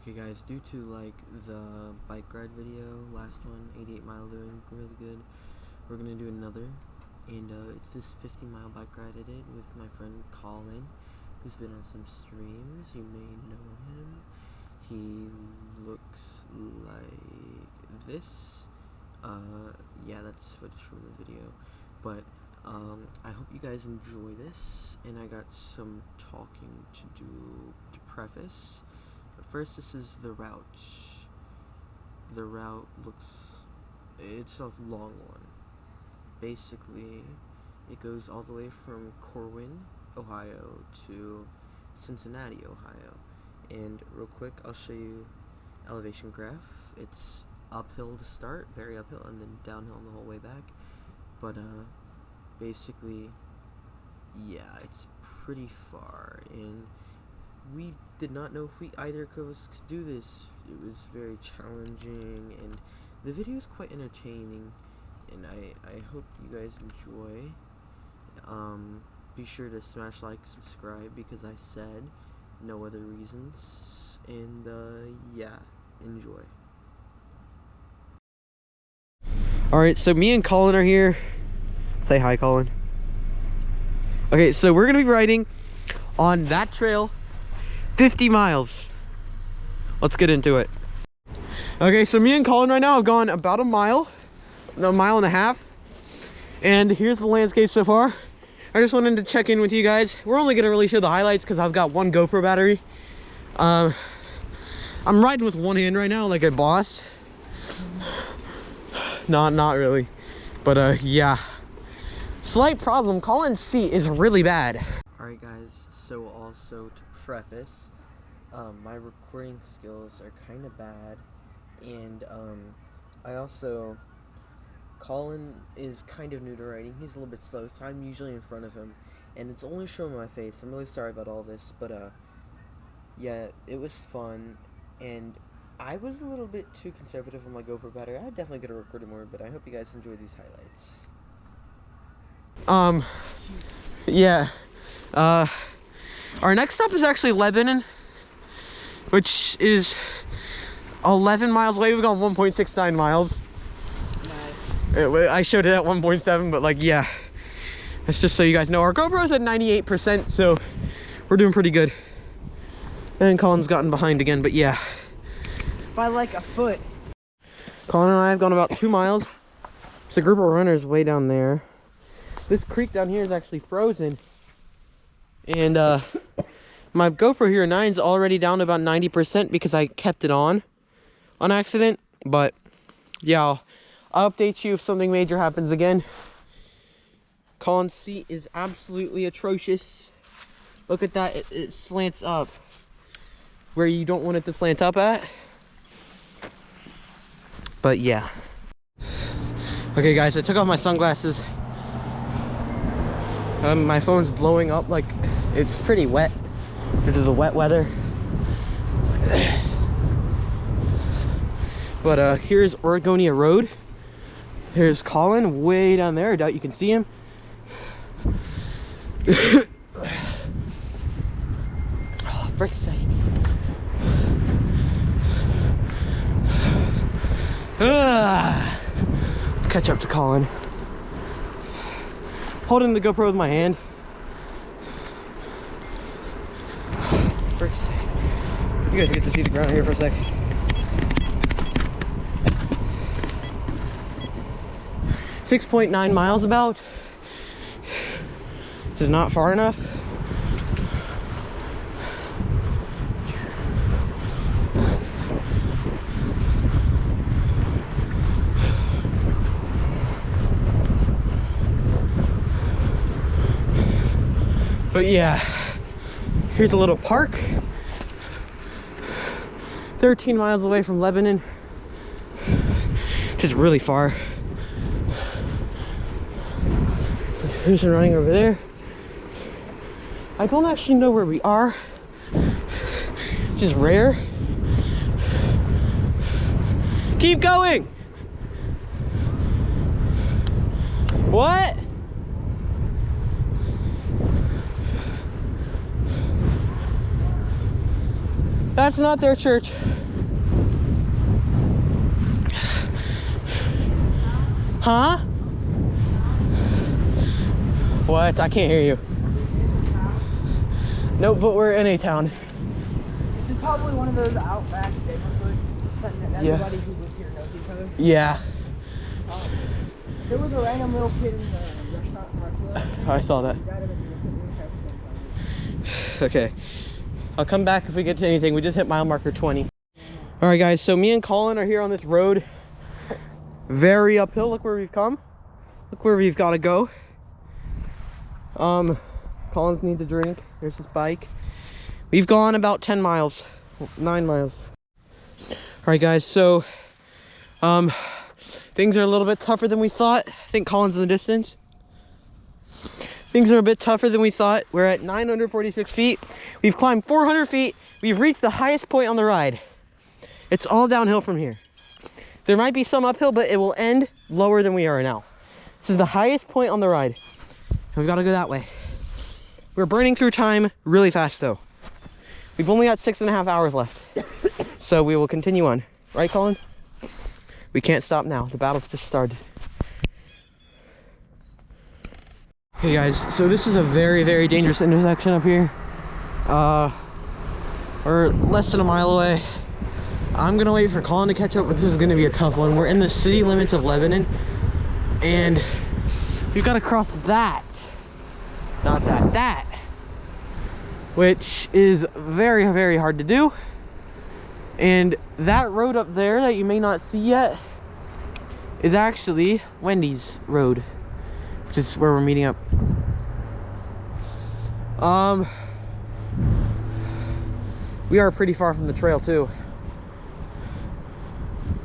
Okay guys, due to like the bike ride video, last one, 88 mile, doing really good, we're gonna do another, and it's this 50-mile bike ride I did with my friend Colin, who's been on some streams. You may know him. He looks like this. Yeah, that's footage from the video, but I hope you guys enjoy this, and I got some talking to do to preface. But first, this is the route. The route it's a long one. Basically, it goes all the way from Corwin, Ohio to Cincinnati, Ohio. And real quick, I'll show you elevation graph. It's uphill to start, very uphill, and then downhill the whole way back. But basically, yeah, it's pretty far, and we did not know if we either of us could do this. It was very challenging, and the video is quite entertaining, and I hope you guys enjoy. Be sure to smash like, subscribe, because I said no other reasons, and yeah, enjoy. Alright, so me and Colin are here. Say hi, Colin. Okay, so we're gonna be riding on that trail 50 miles. Let's get into it. Okay, so me and Colin right now have gone about a mile and a half, and here's the landscape so far. I just wanted to check in with you guys. We're only gonna really show the highlights because I've got one GoPro battery. I'm riding with one hand right now like a boss. Not really, but yeah. Slight problem, Colin's seat is really bad. Alright guys, so also to preface, my recording skills are kind of bad, and Colin is kind of new to riding. He's a little bit slow, so I'm usually in front of him, and it's only showing my face. I'm really sorry about all this, but yeah, it was fun, and I was a little bit too conservative on my GoPro battery. I definitely could have recorded more, but I hope you guys enjoy these highlights. Yeah. Our next stop is actually Lebanon, which is 11 miles away. We've gone 1.69 miles. Nice. I showed it at 1.7, but like, yeah. That's just so you guys know. Our GoPro's at 98%, so we're doing pretty good. And Colin's gotten behind again, but yeah. By like a foot. Colin and I have gone about 2 miles. There's a group of runners way down there. This creek down here is actually frozen. And my GoPro Hero 9 is already down to about 90% because I kept it on accident. But yeah, I'll update you if something major happens again. Colin's seat is absolutely atrocious. Look at that, it slants up where you don't want it to slant up at. But yeah. Okay guys, I took off my sunglasses. My phone's blowing up, like it's pretty wet due to the wet weather. But here's Oregonia Road. Here's Colin way down there. I doubt you can see him. Oh, frick's sake. Let's catch up to Colin. Holding the GoPro with my hand. Frick's sake. You guys get to see the ground here for a sec. .9 miles about. This is not far enough. But yeah, here's a little park. 13 miles away from Lebanon, which is really far. There's some running over there. I don't actually know where we are, which is rare. Keep going! What? That's not their church. Huh? What? I can't hear you. Nope, but we're in a town. This is probably one of those outback neighborhoods that everybody who lives here knows each other. Yeah. There was a random little kid in the restaurant. I saw that. Okay. I'll come back if we get to anything. We just hit mile marker 20. All right, guys. So me and Colin are here on this road. Very uphill. Look where we've come. Look where we've got to go. Collins needs a drink. There's his bike. We've gone about 10 miles. 9 miles. All right, guys. So, things are a little bit tougher than we thought. I think Colin's in the distance. Things are a bit tougher than we thought. We're at 946 feet. We've climbed 400 feet. We've reached the highest point on the ride. It's all downhill from here. There might be some uphill, but it will end lower than we are now. This is the highest point on the ride. We've got to go that way. We're burning through time really fast, though. We've only got 6.5 hours left. So we will continue on. Right, Colin? We can't stop now. The battle's just started. Okay, guys. So this is a very, very dangerous intersection up here. We're less than a mile away. I'm going to wait for Colin to catch up, but this is going to be a tough one. We're in the city limits of Lebanon. And we've got to cross that. Not that, that. Which is very, very hard to do. And that road up there that you may not see yet is actually Wendy's road, which is where we're meeting up. We are pretty far from the trail too.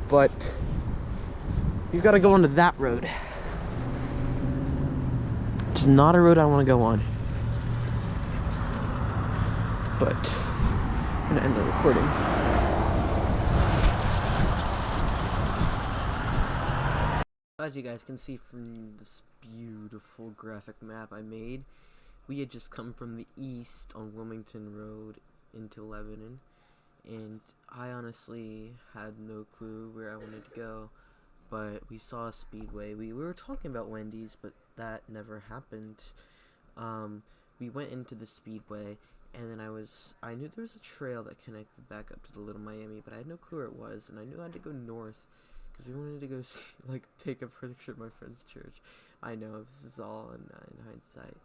But you've got to go onto that road. Which is not a road I want to go on. But I'm gonna end the recording. As you guys can see from this beautiful graphic map I made, we had just come from the east on Wilmington Road into Lebanon, and I honestly had no clue where I wanted to go, but we saw a speedway. We were talking about Wendy's, but that never happened. We went into the speedway, and then I knew there was a trail that connected back up to the Little Miami, but I had no clue where it was, and I knew I had to go north because we wanted to go see, take a picture of my friend's church. I know this is all in hindsight.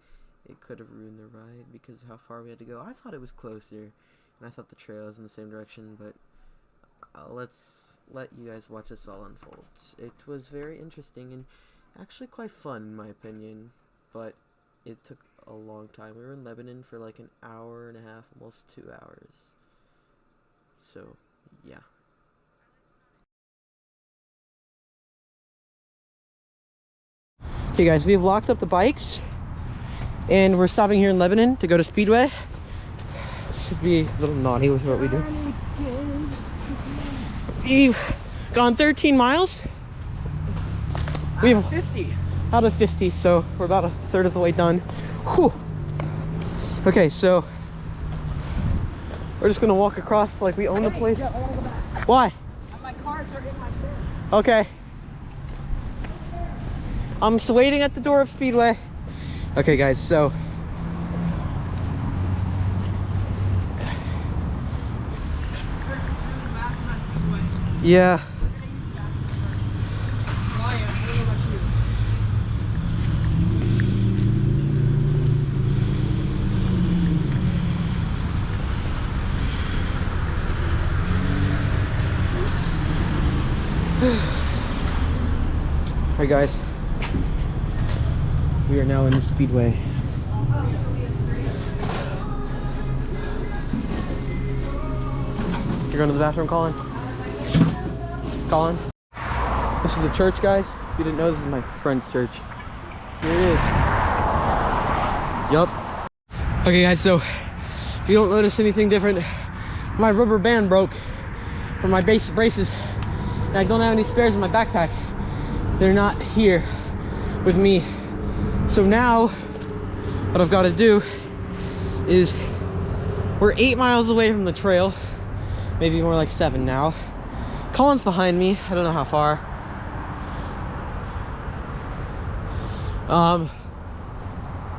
It could have ruined the ride because of how far we had to go. I thought it was closer, and I thought the trail was in the same direction, but let's let you guys watch this all unfold. It was very interesting and actually quite fun in my opinion, but it took a long time. We were in Lebanon for like an hour and a half, almost 2 hours. So, yeah. Okay guys, we've locked up the bikes and we're stopping here in Lebanon to go to Speedway. This would be a little naughty with what we do. We've gone 13 miles. We've 50. Out of 50, so we're about a third of the way done. Whew. Okay, so we're just gonna walk across like we own the place. I wanna go back. Why? My cards are in my car. Okay. I'm just waiting at the door of Speedway. Okay, guys, so yeah. Alright guys, we are now in the Speedway. You're going to the bathroom, Colin? Colin? This is the church, guys. If you didn't know, this is my friend's church. Here it is. Yup. Okay guys, so if you don't notice anything different, my rubber band broke from my braces. And I don't have any spares in my backpack. They're not here with me. So now what I've got to do is, we're 8 miles away from the trail. maybe more like 7 now. Colin's behind me. I don't know how far.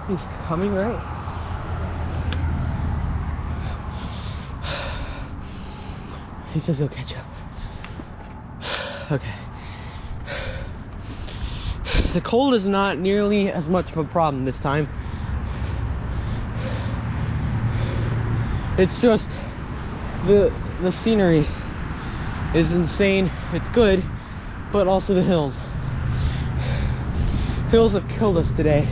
He's coming, right? He says he'll catch up. Okay. The cold is not nearly as much of a problem this time. It's just the scenery is insane. It's good, but also the hills. Hills have killed us today.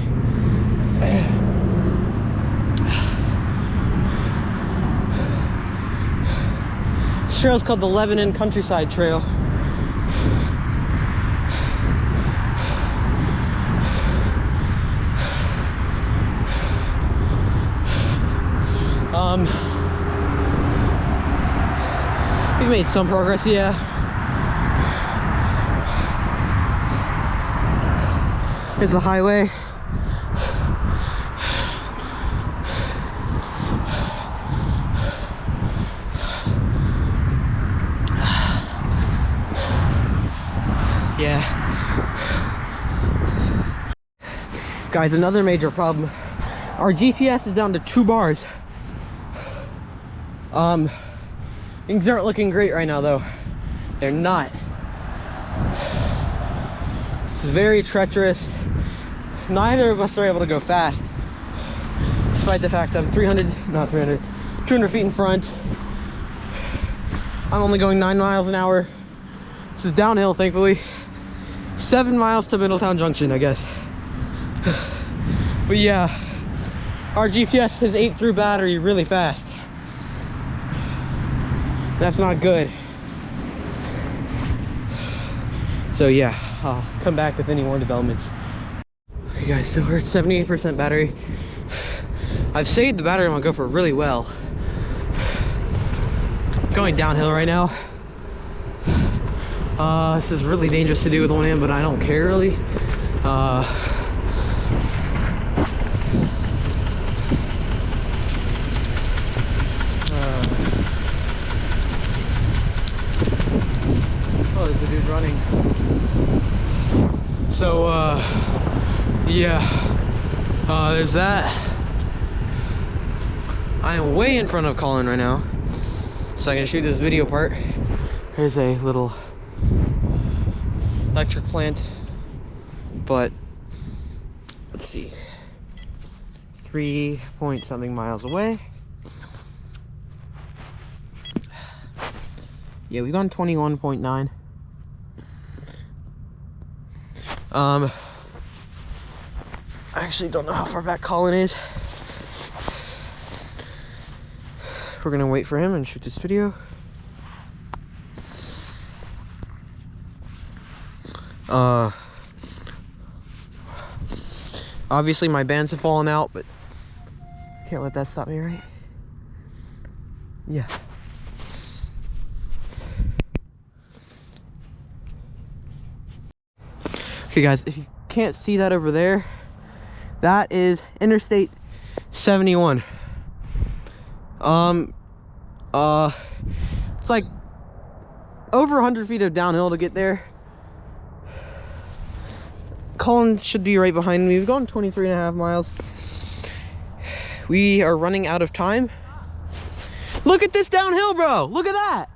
This trail is called the Lebanon Countryside Trail. We've made some progress, yeah. Here's the highway. Yeah. Guys, another major problem. Our GPS is down to 2 bars. Things aren't looking great right now though. They're not. It's very treacherous. Neither of us are able to go fast, despite the fact I'm 200 feet in front. I'm only going 9 miles an hour. This is downhill, thankfully. 7 miles to Middletown Junction, I guess. But yeah, our GPS has ate through battery really fast. That's not good. So yeah, I'll come back with any more developments. Okay guys, so we're at 78% battery. I've saved the battery on my GoPro really well. Going downhill right now. This is really dangerous to do with one hand, but I don't care really. Oh, there's a dude running. So, yeah, there's that. I am way in front of Colin right now, so I can shoot this video part. Here's a little electric plant, but let's see, 3 point something miles away. Yeah, we've gone 21.9. I actually don't know how far back Colin is. We're gonna wait for him and shoot this video. Obviously my bands have fallen out, but can't let that stop me, right? Yeah. Okay guys, if you can't see that over there, that is Interstate 71. It's like over 100 feet of downhill to get there. Colin should be right behind me. We've gone 23.5 miles. We are running out of time. Look at this downhill, bro. Look at that.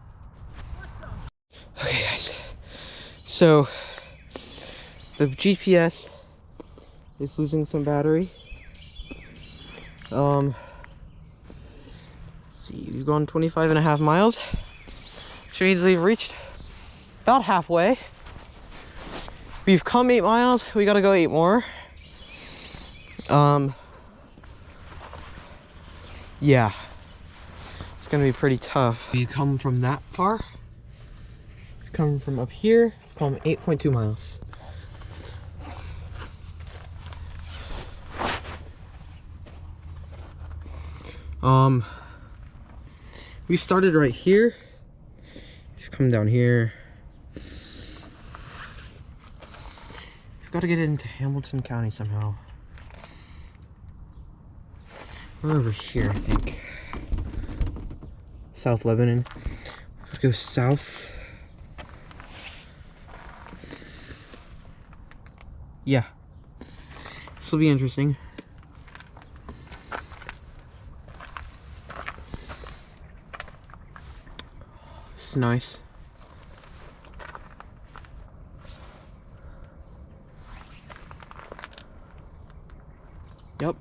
Okay guys, so the GPS is losing some battery. Let's see, we've gone 25.5 miles, which means we've reached about halfway. We've come 8 miles, we gotta go 8 more. Yeah, it's gonna be pretty tough. We've come from that far. We've come from up here, come 8.2 miles. We started right here. We've come down here. We've got to get into Hamilton County somehow. We're over here, I think. South Lebanon. Gotta go south. Yeah. This will be interesting. This is nice. Yep.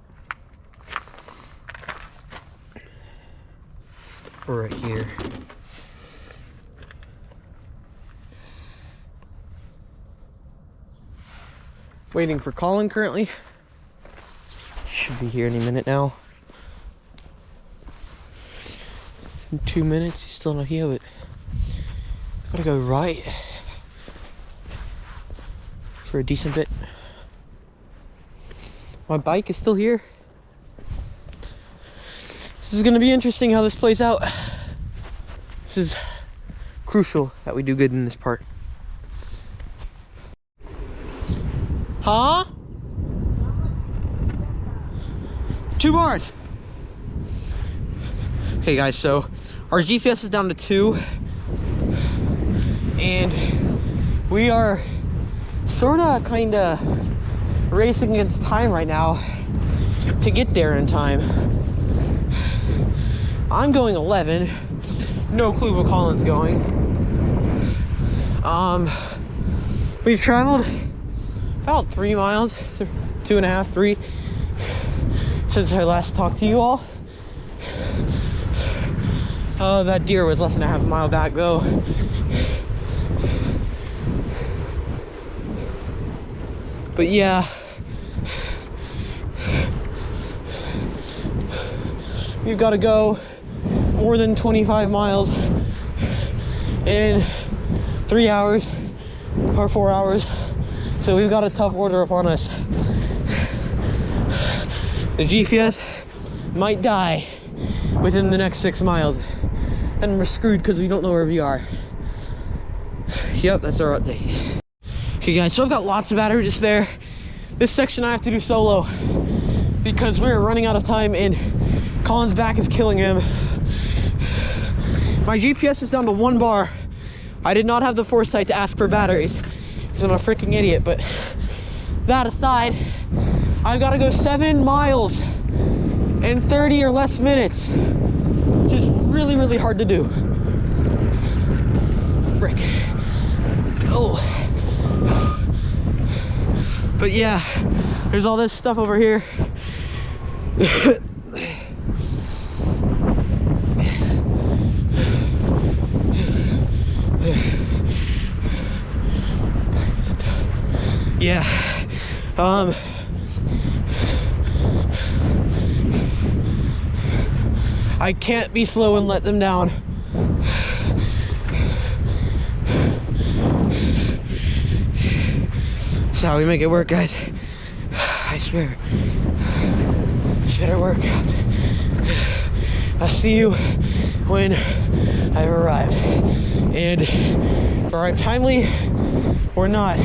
We're right here. Waiting for Colin currently. Should be here any minute now. In 2 minutes, he's still not here, but gotta go right for a decent bit. My bike is still here. This is gonna be interesting how this plays out. This is crucial that we do good in this part. Huh? 2 bars. Okay guys, so our GPS is down to 2 and we are sorta kinda racing against time right now to get there in time. I'm going 11. No clue where Colin's going. We've traveled about 3 miles, 2.5, 3 since I last talked to you all. That deer was less than a half mile back though. But yeah, we've got to go more than 25 miles in 3 hours or 4 hours. So we've got a tough order upon us. The GPS might die within the next 6 miles. And we're screwed because we don't know where we are. Yep, that's our update. Okay guys, so I've got lots of battery to spare. This section I have to do solo because we're running out of time and Colin's back is killing him. My GPS is down to 1 bar. I did not have the foresight to ask for batteries because I'm a freaking idiot, but that aside, I've got to go 7 miles in 30 or less minutes. Which is really, really hard to do. Frick. Oh. But yeah, there's all this stuff over here. Yeah. I can't be slow and let them down. That's how we make it work, guys. I swear. This better work out. I'll see you when I've arrived. And if I arrive timely or not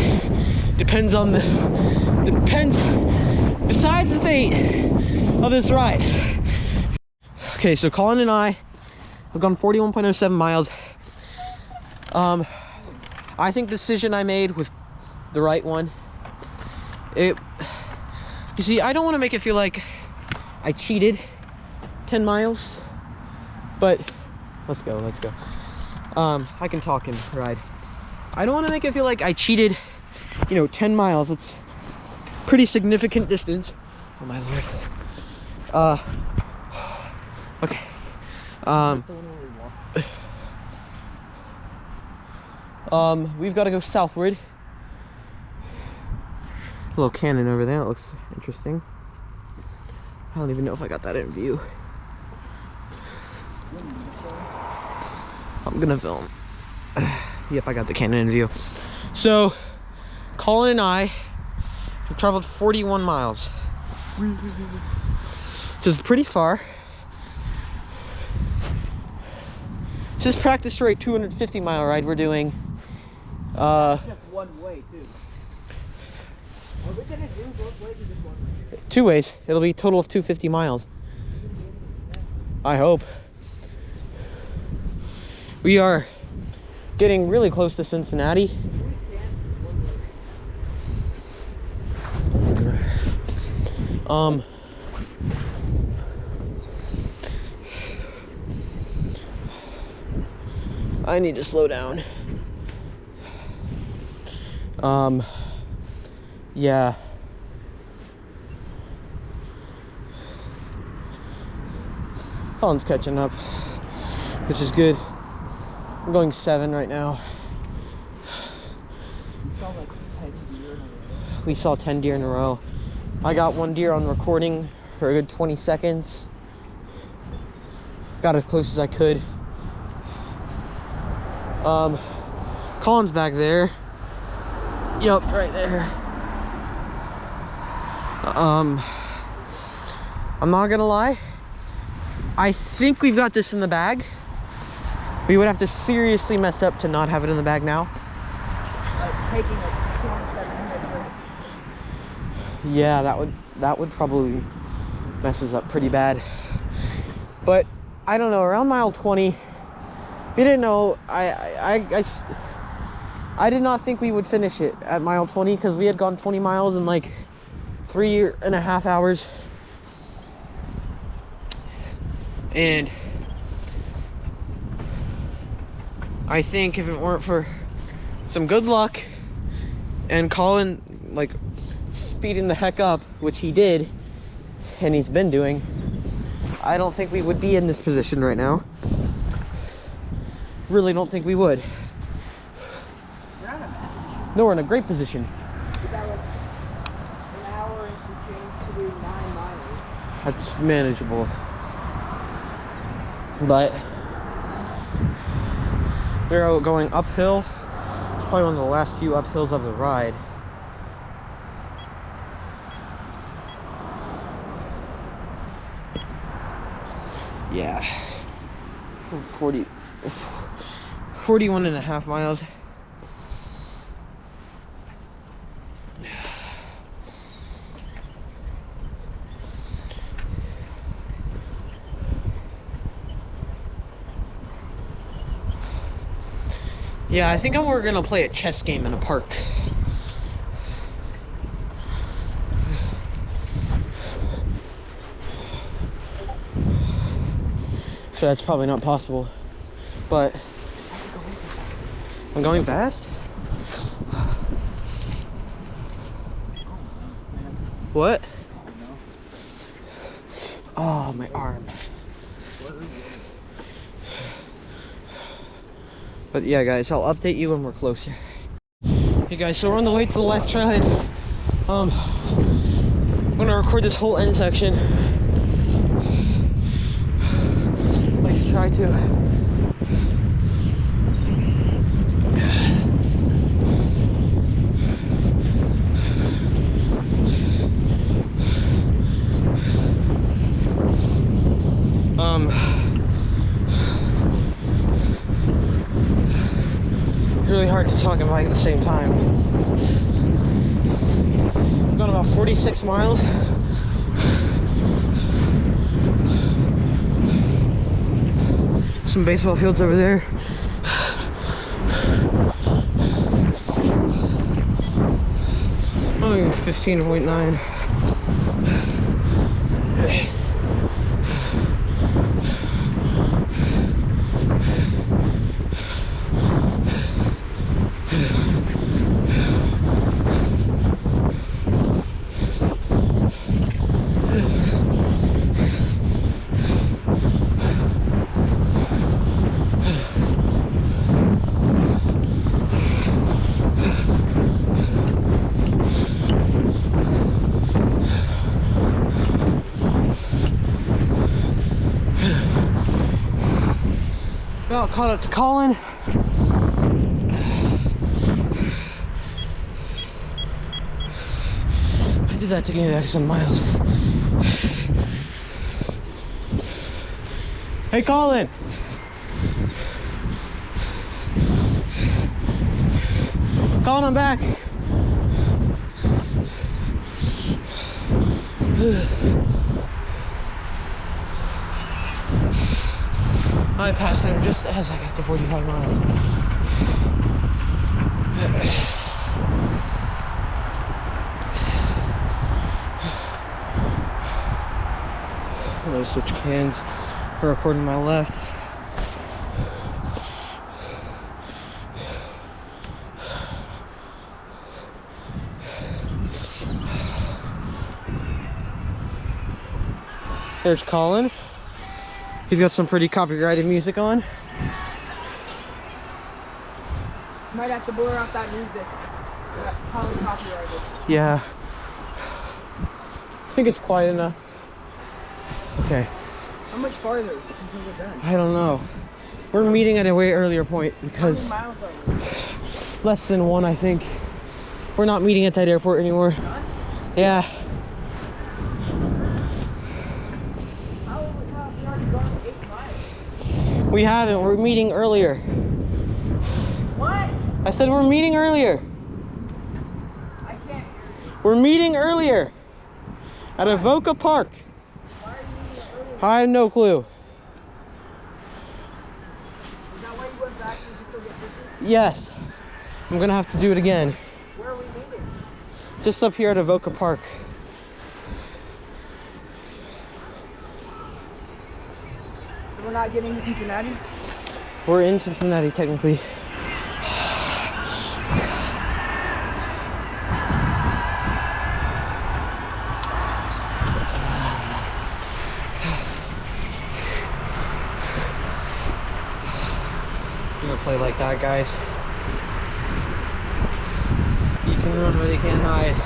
depends on decides the fate of this ride. Okay, so Colin and I have gone 41.07 miles. I think the decision I made was the right one. You see, I don't want to make it feel like I cheated 10 miles, but let's go. I can talk and ride. I don't want to make it feel like I cheated, 10 miles. It's pretty significant distance. Oh my lord. Okay. We've got to go southward. A little cannon over there. It looks interesting. I don't even know if I got that in view. I'm gonna film. Yep, I got the cannon in view. So, Colin and I have traveled 41 miles. Which is pretty far. This is practice for a 250-mile ride we're doing. Just one way, too. Are we gonna do both ways or just one way? 2 ways. It'll be a total of 250 miles. I hope. We are getting really close to Cincinnati. I need to slow down. Yeah. Colin's catching up, which is good. I'm going 7 right now. We saw 10 deer in a row. I got 1 deer on recording for a good 20 seconds. Got as close as I could. Colin's back there. Yup, right there. I'm not gonna lie. I think we've got this in the bag. We would have to seriously mess up to not have it in the bag now. Taking a 27-minute break. Yeah, that would probably mess us up pretty bad. But I don't know, around mile 20, we didn't know. I did not think we would finish it at mile 20 because we had gone 20 miles in like 3.5 hours. And I think if it weren't for some good luck and Colin like speeding the heck up, which he did and he's been doing, I don't think we would be in this position right now. Really don't think we would. We're not in a bad position. No, we're in a great position. We got like an hour and some change to do 9 miles. That's manageable. But we're going uphill. It's probably one of the last few uphills of the ride. Yeah. 41.5 miles. Yeah, I think we're gonna play a chess game in a park. So that's probably not possible. But I'm going fast? What? Oh, my arm. But yeah, guys, I'll update you when we're closer. Hey guys, so we're on the way to the last trailhead. I'm gonna record this whole end section. At least try to. Really hard to talk and bike at the same time. I've gone about 46 miles. Some baseball fields over there. Oh, 15.9. Well, caught up to Colin. I did that to get back some miles. Hey, Colin. Colin, I'm back. I passed him just as I got to 45 miles. switch cans. We're recording my left. There's Colin. He's got some pretty copyrighted music on. Might have to blur out that music. That Colin copyrighted. Yeah. I think it's quiet enough. Okay. How much farther until we're done? I don't know. We're meeting at a way earlier point because How many miles are we? less than 1, I think. We're not meeting at that airport anymore. Done? Yeah. How have we already gone 8 miles? We haven't. We're meeting earlier. What? I said we're meeting earlier. I can't hear you. We're meeting earlier at Avoca Park. Why are you meeting earlier? I have no clue. Is that why you went back and you still get pictures? Yes. I'm gonna have to do it again. Where are we meeting? Just up here at Avoca Park. So we're not getting to Cincinnati? We're in Cincinnati technically. I'm gonna play like that, guys. You can run, but you can't hide.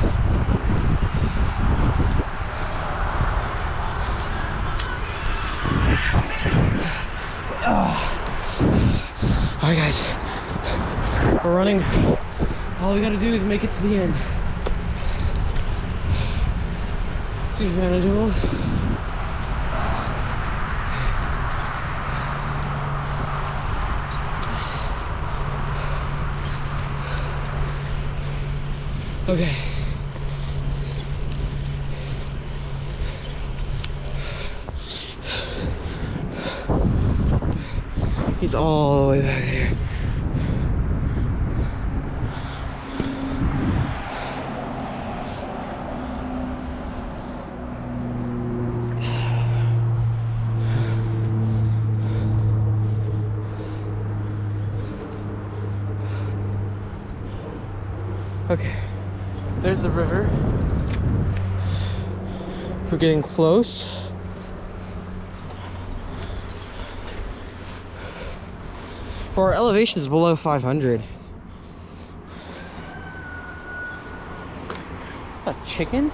Alright, guys. We're running. All we gotta do is make it to the end. Seems manageable. Okay. He's all the way back there. Okay. There's the river. We're getting close. Our elevation is below 500. A chicken?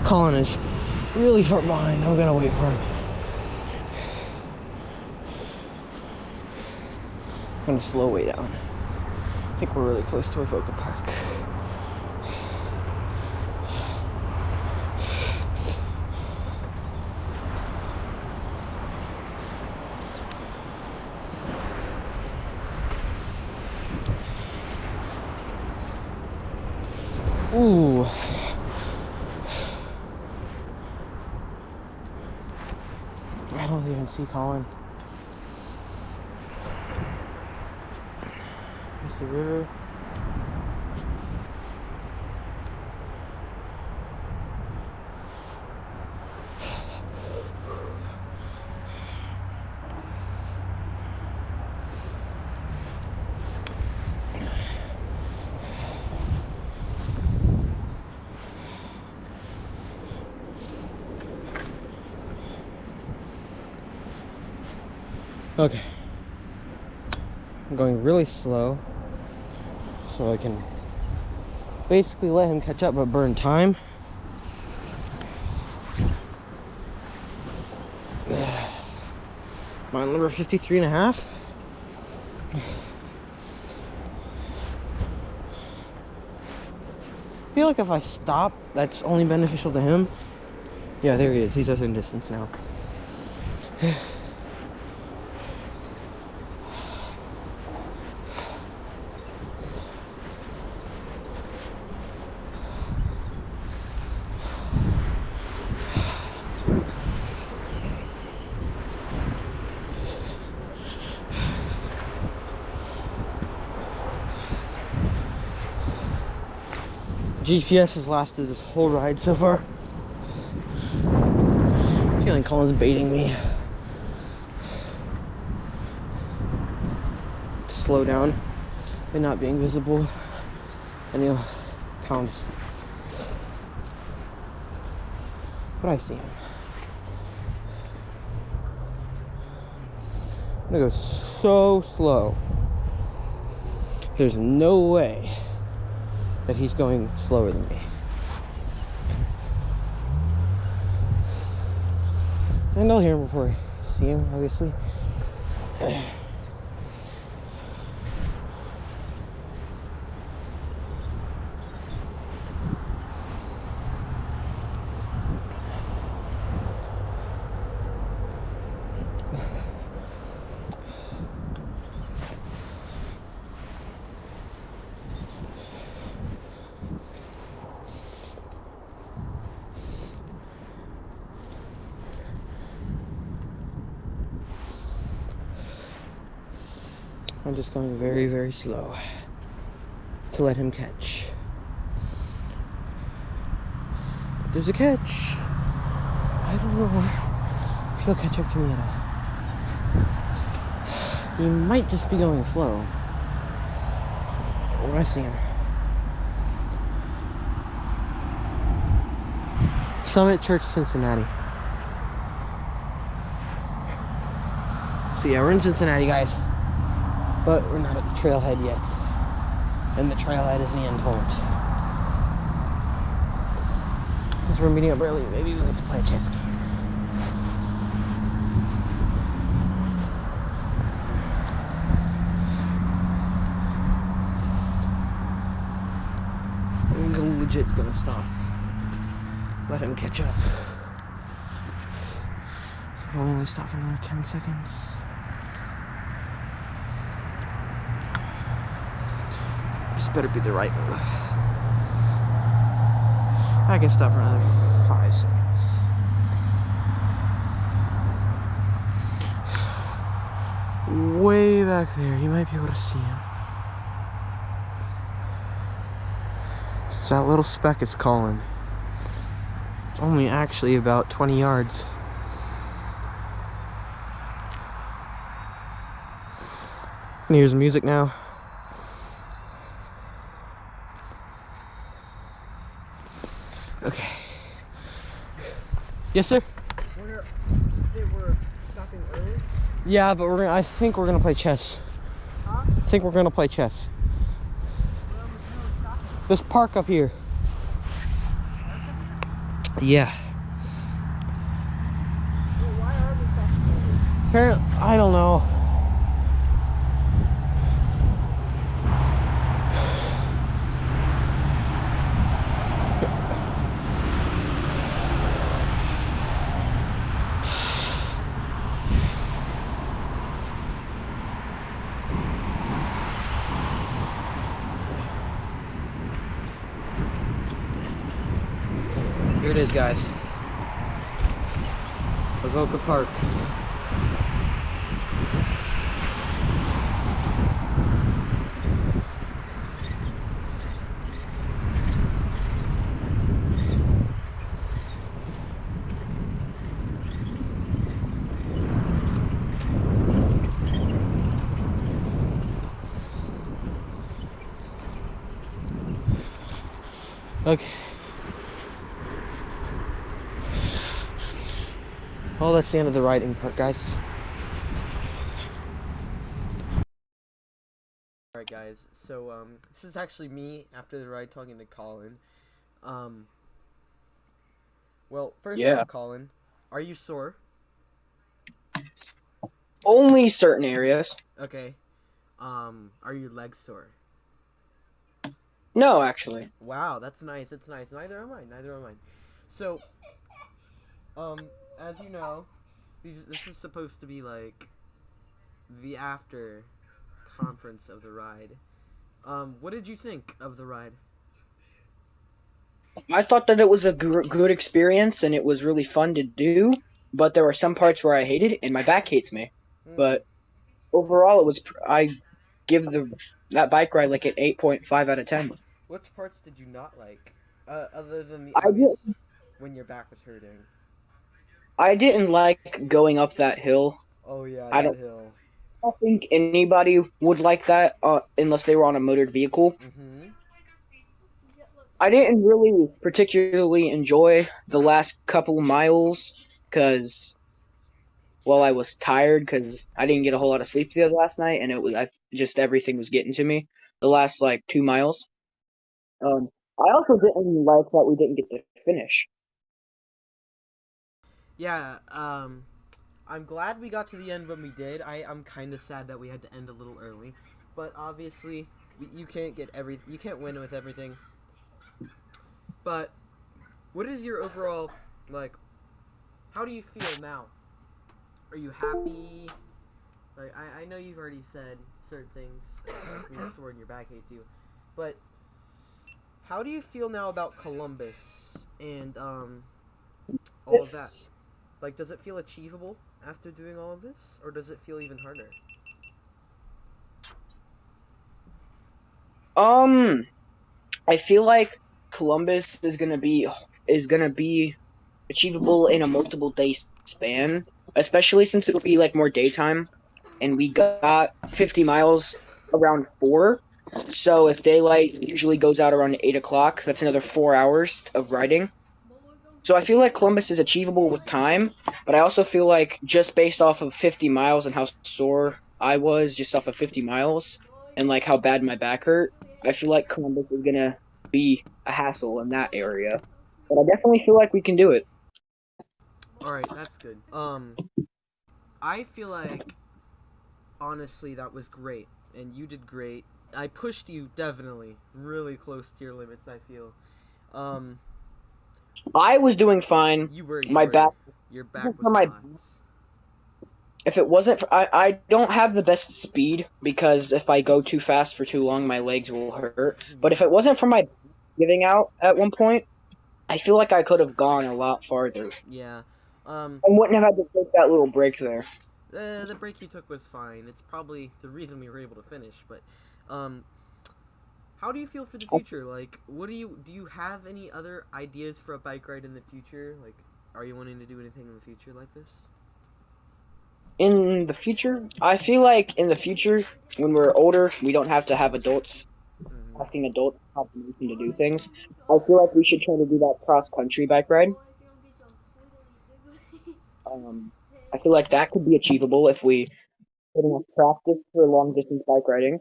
Colin is really far behind. I'm gonna wait for him. I'm gonna slow way down. I think we're really close to Avoca Park. Ooh. I don't even see Colin. There's the river. Okay. I'm going really slow so I can basically let him catch up but burn time. Mile number 53 and a half. I feel like if I stop, that's only beneficial to him. Yeah, there he is. He's within distance now. GPS has lasted this whole ride so far. I'm feeling Colin's baiting me to slow down by not being visible, and he'll pound. But I see him. I'm gonna go so slow. There's no way that he's going slower than me. And I'll hear him before I see him, obviously. I'm just going very, very slow to let him catch. But there's a catch. I don't know if he'll catch up to me at all. He might just be going slow. When I see him. Summit Church, Cincinnati. So yeah, we're in Cincinnati, guys. But we're not at the trailhead yet. And the trailhead is the end point. Since we're meeting up early, maybe we need to play a chess game. I'm legit gonna stop. Let him catch up. I'll only stop for another 10 seconds. This better be the right move. I can stop for another 5 seconds. Way back there, you might be able to see him. It's that little speck is Colin. It's only actually about 20 yards. And here's the music now. Okay. Yes, sir? We're stopping early? Yeah, but I think we're gonna play chess. Huh? I think we're gonna play chess. This park up here. Yeah. Well, why are we stopping early? Apparently, I don't know. Here it is, guys. Avoca Park. Okay. Well, that's the end of the riding part, guys. Alright, guys. So, this is actually me after the ride talking to Colin. Well, first off, Colin, are you sore? Only certain areas. Okay. Are your legs sore? No, actually. Wow, that's nice. That's nice. Neither am I. Neither am I. So, as you know, this is supposed to be like the after conference of the ride. What did you think of the ride? I thought that it was a good experience and it was really fun to do, but there were some parts where I hated it and my back hates me. But overall, it was I give that bike ride like an 8.5 out of 10. Which parts did you not like? Other than the I did, obvious when your back was hurting. I didn't like going up that hill. Oh yeah, I that don't, hill. I don't think anybody would like that unless they were on a motored vehicle. Mm-hmm. I didn't really particularly enjoy the last couple miles because, well, I was tired because I didn't get a whole lot of sleep the other last night, and just everything was getting to me the last like 2 miles. I also didn't like that we didn't get to finish. Yeah. I'm glad we got to the end when we did. I'm kind of sad that we had to end a little early, but obviously you can't get you can't win with everything. But what is your overall like? How do you feel now? Are you happy? Like I know you've already said certain things. Being sore in your back hates you, but how do you feel now about Columbus and all of that? This, Like, does it feel achievable after doing all of this, or does it feel even harder? um, I feel like Columbus is gonna be achievable in a multiple day span, especially since it'll be like more daytime, and we got 50 miles around 4. So if daylight usually goes out around 8 o'clock, that's another 4 hours of riding. So I feel like Columbus is achievable with time, but I also feel like just based off of 50 miles and how sore I was just off of 50 miles and like how bad my back hurt, I feel like Columbus is gonna be a hassle in that area. But I definitely feel like we can do it. All right, that's good. I feel like honestly that was great, and you did great. I pushed you definitely really close to your limits. I feel. Um, I was doing fine. you were, you My were. back Your back for was my hot. if it wasn't for, I don't have the best speed because if I go too fast for too long my legs will hurt. But if Yeah, it wasn't for my giving out at one point, I feel like I could have gone a lot farther. yeah. Um, I wouldn't have had to take that little break there. the break you took was fine. It's probably the reason we were able to finish. But, um, how do you feel for the future? Like, what do you have any other ideas for a bike ride in the future? Like, are you wanting to do anything in the future like this? In the future, I feel like in the future, when we're older, we don't have to have adults Mm-hmm. asking adults how to do things. I feel like we should try to do that cross country bike ride. Um, I feel like that could be achievable if we put enough practice for long distance bike riding.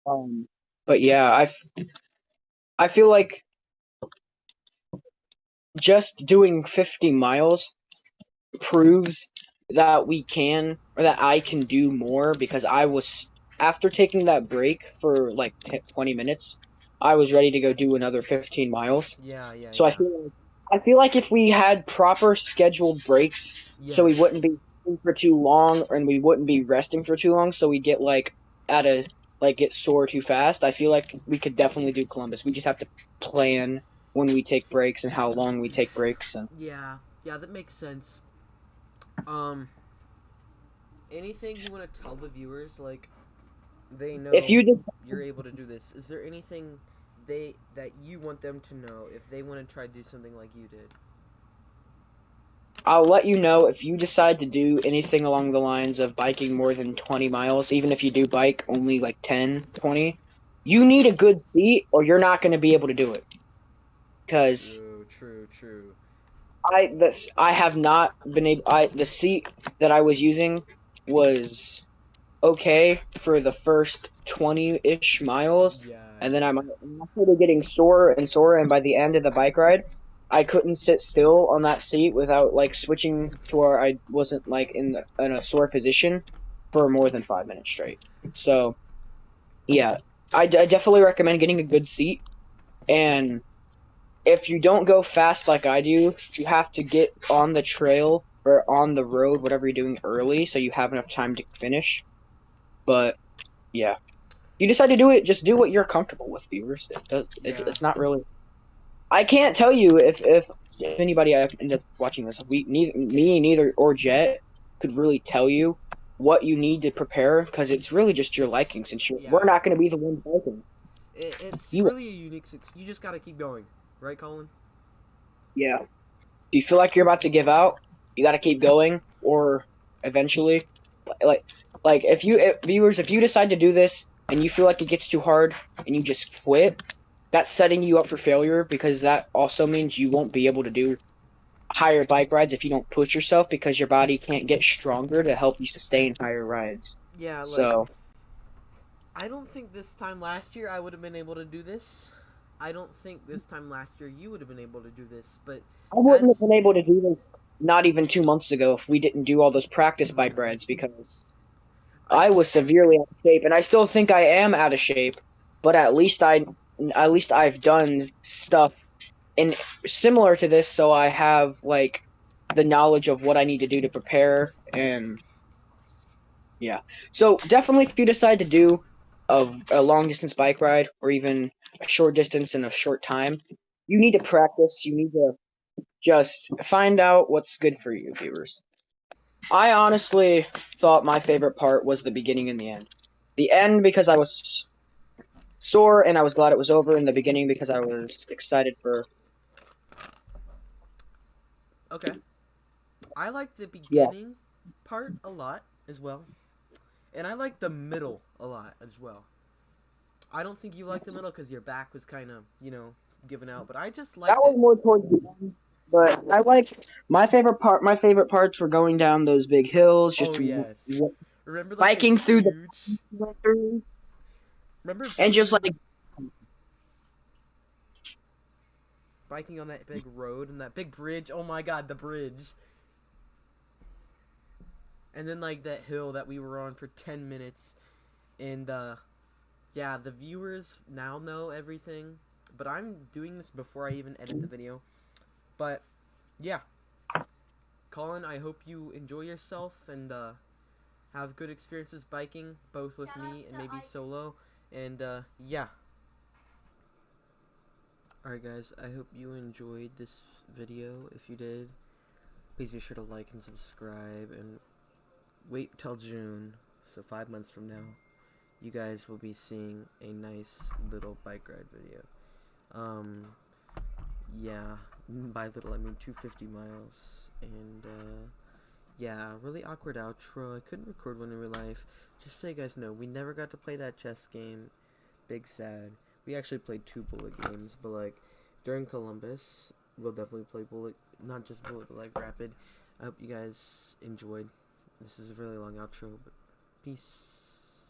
Um, but yeah, I feel like just doing 50 miles proves that we can or that I can do more because I was after taking that break for like 20 minutes, I was ready to go do another 15 miles. Yeah, yeah, So yeah. I feel like if we had proper scheduled breaks so we wouldn't Yes. be eating for too long and we wouldn't be resting for too long so we get like at a like get sore too fast, I feel like we could definitely do Columbus. We just have to plan when we take breaks and how long we take breaks and Yeah, yeah, that makes sense. Um, anything you want to tell the viewers? Like, they if know you just you're able to do this. Is there anything that you want them to know if they want to try to do something like you did? I'll let you know if you decide to do anything along the lines of biking more than 20 miles, even if you do bike only like 10, 20. You need a good seat or you're not going to be able to do it. Because True, true, true. I have not been able I the seat that I was using was okay for the first 20-ish miles, Yeah, and then yeah. I'm actually getting sore and sore, and by the end of the bike ride I couldn't sit still on that seat without like switching to where I wasn't like in a sore position for more than 5 minutes straight. So yeah, I definitely recommend getting a good seat, and if you don't go fast like I do, you have to get on the trail or on the road, whatever you're doing, early so you have enough time to finish. But yeah, if you decide to do it, just do what you're comfortable with, viewers. Yeah. It's not really. I can't tell you if anybody ends up watching this. Neither or Jet could really tell you what you need to prepare because it's really just your It's liking. We're yeah. not going to be the ones biking. It's You, really a unique. You just gotta keep going, right, Colin? yeah. You feel like you're about to give out, you got to keep going, or eventually, like, if viewers, if you decide to do this and you feel like it gets too hard and you just quit, that's setting you up for failure because that also means you won't be able to do higher bike rides if you don't push yourself because your body can't get stronger to help you sustain higher rides. Yeah, like So I don't think this time last year I would have been able to do this. I don't think this time last year you would have been able to do this. But I wouldn't have as been able to do this not even 2 months ago if we didn't do all those practice bike rides because I I was severely out of shape, and I still think I am out of shape. But at least I've done stuff in similar to this, so I have like the knowledge of what I need to do to prepare, and yeah. So definitely, if you decide to do a long distance bike ride or even a short distance in a short time, you need to practice. You need to just find out what's good for you, viewers. I honestly thought my favorite part was the beginning and the end. The end because I was sore and I was glad it was over, in the beginning because I was excited for. okay. I like the Yeah, beginning part a lot as well, and I like the middle a lot as well. I don't think you liked the middle because your back was kind of, giving out, but I just that liked was it. more towards the end. But I like my favorite part. My favorite parts were going down those big hills, just Oh yes, remember like the biking through the huge. Remember and just like biking on that big road and that big bridge. Oh my god, the bridge. And then like that hill that we were on for 10 minutes, and yeah, the viewers now know everything, but I'm doing this before I even edit the video. But yeah, Colin, I hope you enjoy yourself and have good experiences biking, both with me and maybe solo. And yeah. Alright guys, I hope you enjoyed this video. If you did, please be sure to like and subscribe, and wait till June, so 5 months from now, you guys will be seeing a nice little bike ride video. Yeah, by little I mean 250 miles, and yeah, really awkward outro. I couldn't record one in real life. Just so you guys know, we never got to play that chess game. Big sad. We actually played 2 bullet games, but like during Columbus, we'll definitely play bullet, not just bullet, but like rapid. I hope you guys enjoyed. This is a really long outro, but peace.